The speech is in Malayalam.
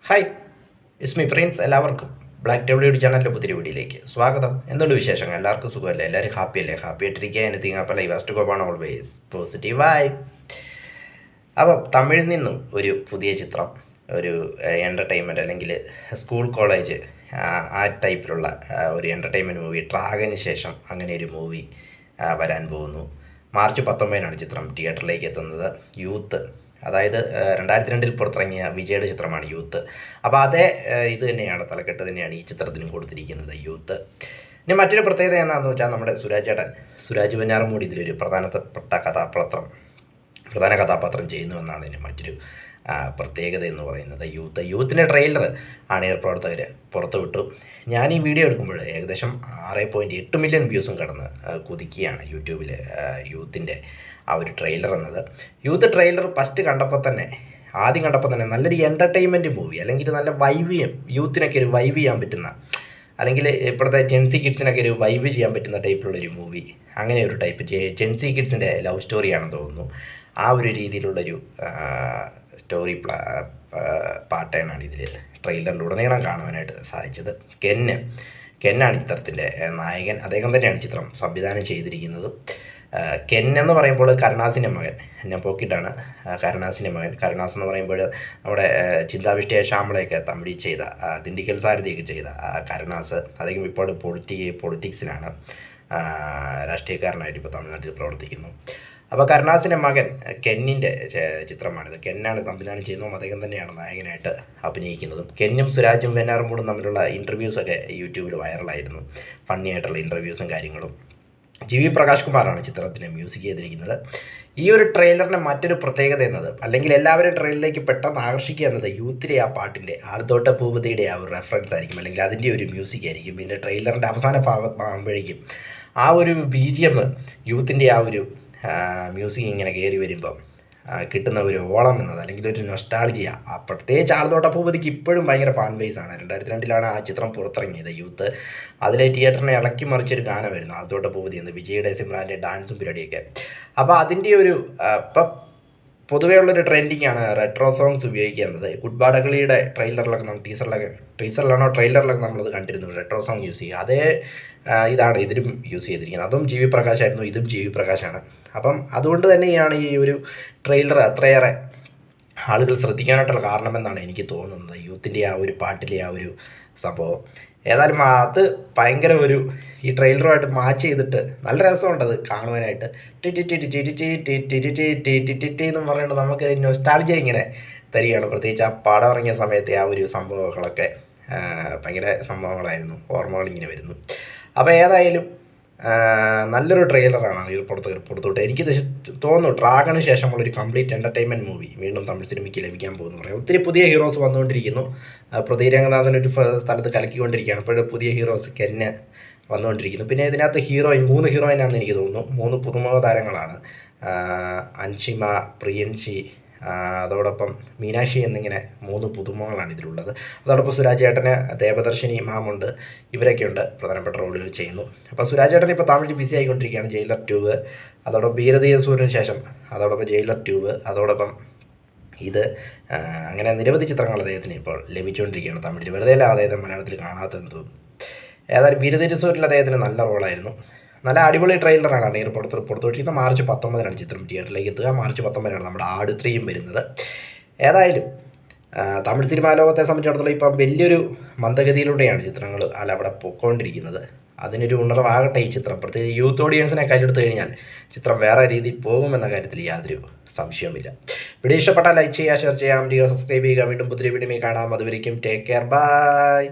ഹായ്, ഇസ്മി പ്രിൻസ്. എല്ലാവർക്കും ബ്ലാക്ക് ഡബ്ല്യു ചാനലിൻ്റെ പുതിയ വീഡിയോയിലേക്ക് സ്വാഗതം. എന്തുകൊണ്ട് വിശേഷങ്ങൾ? എല്ലാവർക്കും സുഖമല്ലേ? എല്ലാവരും ഹാപ്പി അല്ലേ? ഹാപ്പി ആയിട്ടിരിക്കുക. എനിത്തിങ് അപ്പോൾ ലൈവ് ഫസ്റ്റ് കോപ്പാണ് ഓൾവേസ് പോസിറ്റീവായി. അപ്പം തമിഴിൽ നിന്നും ഒരു പുതിയ ചിത്രം, ഒരു എൻ്റർടൈൻമെൻറ്റ് അല്ലെങ്കിൽ സ്കൂൾ കോളേജ് ആ ടൈപ്പിലുള്ള ഒരു എൻ്റർടൈൻമെൻറ്റ് മൂവി ഡ്രാഗന് ശേഷം അങ്ങനെ ഒരു മൂവി വരാൻ പോകുന്നു. മാർച്ച് 19 ചിത്രം തിയേറ്ററിലേക്ക് എത്തുന്നത്. യൂത്ത്, അതായത് 2002 പുറത്തിറങ്ങിയ വിജയുടെ ചിത്രമാണ് യൂത്ത്. അപ്പോൾ അതേ ഇത് തന്നെയാണ്, തലക്കെട്ട് തന്നെയാണ് ഈ ചിത്രത്തിനും കൊടുത്തിരിക്കുന്നത്, യൂത്ത്. ഇനി മറ്റൊരു പ്രത്യേകത എന്താണെന്ന് വെച്ചാൽ നമ്മുടെ സുരാജ് വെഞ്ഞാറമൂടി ഇതിലൊരു പ്രധാന കഥാപാത്രം ചെയ്യുന്നുവെന്നാണ് ഇതിന് മറ്റൊരു പ്രത്യേകത എന്ന് പറയുന്നത്. യൂത്തിൻ്റെ ട്രെയിലർ അണിയർ പ്രവർത്തകർ പുറത്തുവിട്ടു. ഞാൻ ഈ വീഡിയോ എടുക്കുമ്പോൾ ഏകദേശം 6.8 മില്യൺ വ്യൂസും കടന്ന് കുതിക്കുകയാണ് യൂട്യൂബിൽ യൂത്തിൻ്റെ ആ ഒരു ട്രെയിലർ എന്നത്. യൂത്ത് ട്രെയിലർ ആദ്യം കണ്ടപ്പോൾ തന്നെ നല്ലൊരു എൻ്റർടൈൻമെൻറ്റ് മൂവി, അല്ലെങ്കിൽ നല്ല യൂത്തിനൊക്കെ ഒരു വൈബ് ചെയ്യാൻ പറ്റുന്ന, അല്ലെങ്കിൽ ഇപ്പോഴത്തെ ജെൻസി കിഡ്സിനൊക്കെ ഒരു വൈബ് ചെയ്യാൻ പറ്റുന്ന ടൈപ്പിലുള്ളൊരു മൂവി, അങ്ങനെ ഒരു ടൈപ്പ് ജെൻസി കിഡ്സിൻ്റെ ലവ് സ്റ്റോറിയാണെന്ന് തോന്നുന്നു. ആ ഒരു രീതിയിലുള്ളൊരു സ്റ്റോറി പാറ്റേണാണ് ഇതിൽ ട്രെയിലറിലുടനീളം കാണുവാനായിട്ട് സാധിച്ചത്. കെന്നാണ് ചിത്രത്തിൻ്റെ നായകൻ. അദ്ദേഹം തന്നെയാണ് ചിത്രം സംവിധാനം ചെയ്തിരിക്കുന്നത്. കെൻ എന്ന് പറയുമ്പോൾ കരുണാസിൻ്റെ മകൻ, പോക്കിട്ടാണ് കരുണാസിൻ്റെ മകൻ. കരുണാസ് എന്ന് പറയുമ്പോൾ നമ്മുടെ ചിന്താവിഷ്ടയ ശ്യാമളയൊക്കെ തമിഴിൽ ചെയ്ത, ദിണ്ടിക്കൽ സാരഥിയൊക്കെ ചെയ്ത കരുണാസ്. അദ്ദേഹം ഇപ്പോൾ പൊളിറ്റിക്സിലാണ്, രാഷ്ട്രീയക്കാരനായിട്ട് ഇപ്പോൾ തമിഴ്നാട്ടിൽ പ്രവർത്തിക്കുന്നു. അപ്പോൾ കരുണാസിൻ്റെ മകൻ കെന്നിൻ്റെ ചിത്രമാണിത്. കെന്നാണ് സംവിധാനം ചെയ്യുന്നതും അദ്ദേഹം തന്നെയാണ് നായകനായിട്ട് അഭിനയിക്കുന്നതും. കെന്നും സുരാജും വെഞ്ഞാറമൂടും തമ്മിലുള്ള ഇൻ്റർവ്യൂസൊക്കെ യൂട്യൂബിൽ വൈറലായിരുന്നു. ഫണ്ണി ആയിട്ടുള്ള ഇൻ്റർവ്യൂസും കാര്യങ്ങളും. ജി വി പ്രകാശ് കുമാറാണ് ചിത്രത്തിന് മ്യൂസിക് ചെയ്തിരിക്കുന്നത്. ഈ ഒരു ട്രെയിലറിൻ്റെ മറ്റൊരു പ്രത്യേകത എന്നത്, അല്ലെങ്കിൽ എല്ലാവരും ട്രെയിലറിലേക്ക് പെട്ടെന്ന് ആകർഷിക്കുക എന്നത്, യൂത്തിലെ ആ പാട്ടിൻ്റെ ആൾത്തോട്ട പൂപതിയുടെ ആ ഒരു റെഫറൻസ് ആയിരിക്കും, അല്ലെങ്കിൽ അതിൻ്റെ ഒരു മ്യൂസിക് ആയിരിക്കും. പിന്നെ ട്രെയിലറിൻ്റെ അവസാന ഭാഗമാകുമ്പോഴേക്കും ആ ഒരു BGM, യൂത്തിൻ്റെ ആ ഒരു മ്യൂസിക് ഇങ്ങനെ കയറി വരുമ്പം കിട്ടുന്ന ഒരു ഓളം എന്നത്, അല്ലെങ്കിൽ ഒരു നൊസ്റ്റാൾജിയ, പ്രത്യേകിച്ച് ആൾത്തോട്ട പൂപതിക്ക് ഇപ്പോഴും ഭയങ്കര ഫാൻ ബേസാണ്. 2002 ആ ചിത്രം പുറത്തിറങ്ങിയത്, യൂത്ത്. അതിലെ തിയേറ്ററിനെ ഇളക്കി മറിച്ചൊരു ഗാനമായിരുന്നു ആൾത്തോട്ട പൂപതി എന്ന്, വിജയുടെ സിമ്രാൻ്റെ ഡാൻസും പരിപാടിയൊക്കെ. അപ്പോൾ അതിൻ്റെ ഒരു ഇപ്പം പൊതുവേ ഉള്ളൊരു ട്രെൻഡിങ് ആണ് റെട്രോ സോങ്സ് ഉപയോഗിക്കുന്നത്. കുഡ്ബാഡകളിയുടെ ട്രെയിലറിലൊക്കെ നമ്മൾ ട്രെയിലറിലൊക്കെ നമ്മളത് കണ്ടിരുന്നു, റെട്രോ സോങ് യൂസ് ചെയ്യുക. അതേ ഇതാണ് ഇതിലും യൂസ് ചെയ്തിരിക്കുന്നത്. അതും ജി വി പ്രകാശായിരുന്നു, ഇതും ജി വി പ്രകാശാണ്. അപ്പം അതുകൊണ്ട് തന്നെയാണ് ഈ ഒരു ട്രെയിലർ അത്രയേറെ ആളുകൾ ശ്രദ്ധിക്കാനായിട്ടുള്ള കാരണമെന്നാണ് എനിക്ക് തോന്നുന്നത്. യൂത്തിൻ്റെ ആ ഒരു പാട്ടിലെ ആ ഒരു സംഭവം ഏതായാലും അത് ഭയങ്കര ഈ ട്രെയിലറുമായിട്ട് മാച്ച് ചെയ്തിട്ട് നല്ല രസമുണ്ടത് കാണുവാനായിട്ട്. എന്ന് പറഞ്ഞിട്ട് നമുക്ക് നൊസ്റ്റാൾജിയ ഇങ്ങനെ തരികയാണ്. പ്രത്യേകിച്ച് ആ പടം ഇറങ്ങിയ സമയത്തെ ആ ഒരു സംഭവങ്ങളൊക്കെ ഭയങ്കര സംഭവങ്ങളായിരുന്നു, ഓർമ്മകളിങ്ങനെ വരുന്നു. അപ്പോൾ ഏതായാലും നല്ലൊരു ട്രെയിലറാണ് ഈ പുറത്തോട്ട്. എനിക്കിത് തോന്നുന്നു ഡ്രാഗന് ശേഷമുള്ളൊരു കംപ്ലീറ്റ് എൻ്റർടൈൻമെൻറ്റ് മൂവി വീണ്ടും തമിഴ് സിനിമയ്ക്ക് ലഭിക്കാൻ പോകുന്നു പറയാം. ഒത്തിരി പുതിയ ഹീറോസ് വന്നുകൊണ്ടിരിക്കുന്നു. പൃഥ്വി രംഗനാഥൻ ഒരു സ്ഥലത്ത് കലക്കിക്കൊണ്ടിരിക്കുകയാണ്. ഇപ്പോഴും പുതിയ ഹീറോസ് കെന്ന് വന്നുകൊണ്ടിരിക്കുന്നു. പിന്നെ ഇതിനകത്ത് 3 ഹീറോയിനാണെന്ന് എനിക്ക് തോന്നുന്നു. 3 പുതുമുഖ താരങ്ങളാണ്. അൻഷിമ, പ്രിയൻഷി, അതോടൊപ്പം മീനാക്ഷി എന്നിങ്ങനെ 3 പുതുമുഖങ്ങളാണ് ഇതിലുള്ളത്. അതോടൊപ്പം സുരാജ് ഏട്ടന്, ദേവദർശിനി മാമുണ്ട്, ഇവരൊക്കെയുണ്ട് പ്രധാനപ്പെട്ട റോളുകൾ ചെയ്യുന്നു. അപ്പോൾ സുരാജ് ഏട്ടൻ ഇപ്പോൾ തമിഴിൽ ബിസി ആയിക്കൊണ്ടിരിക്കുകയാണ്. ജയിലർ 2, അതോടൊപ്പം വീരതീയസൂര്യന് ശേഷം അതോടൊപ്പം ജയിലർ 2, അതോടൊപ്പം ഇത്, അങ്ങനെ നിരവധി ചിത്രങ്ങൾ അദ്ദേഹത്തിന് ഇപ്പോൾ ലഭിച്ചുകൊണ്ടിരിക്കുകയാണ് തമിഴിൽ. വെറുതെ അല്ല അദ്ദേഹത്തെ മലയാളത്തിൽ കാണാത്തതെന്ന് തോന്നുന്നു. ഏതായാലും വീരതീയസൂര്യനിൽ അദ്ദേഹത്തിന് നല്ല റോളായിരുന്നു. നല്ല അടിപൊളി ട്രെയിലറാണ് അണിയർ പുറത്തുവിട്ടിരിക്കുന്നത്. മാർച്ച് 19 ചിത്രം തിയേറ്ററിലേക്ക് എത്തുക. മാർച്ച് 19 നമ്മുടെ ആട് 3 വരുന്നത്. ഏതായാലും തമിഴ് സിനിമാ ലോകത്തെ സംബന്ധിച്ചിടത്തോളം ഇപ്പം വലിയൊരു മന്ദഗതിയിലൂടെയാണ് ചിത്രങ്ങൾ അവിടെ പോയിക്കൊണ്ടിരിക്കുന്നത്. അതിനൊരു ഉണർവാകട്ടെ ഈ ചിത്രം. പ്രത്യേകിച്ച് യൂത്ത് ഓഡിയൻസിനെ കയ്യിലെടുത്ത് കഴിഞ്ഞാൽ ചിത്രം വേറെ രീതിയിൽ പോകുമെന്ന കാര്യത്തിൽ യാതൊരു സംശയവുമില്ല. വീഡിയോ ഇഷ്ടപ്പെട്ടാൽ ലൈക്ക് ചെയ്യുക, ഷെയർ ചെയ്യാം, സബ്സ്ക്രൈബ് ചെയ്യുക. വീണ്ടും പുതിയ വീഡിയോ കാണാം. അതുവരേക്കും ടേക്ക് കെയർ, ബൈ.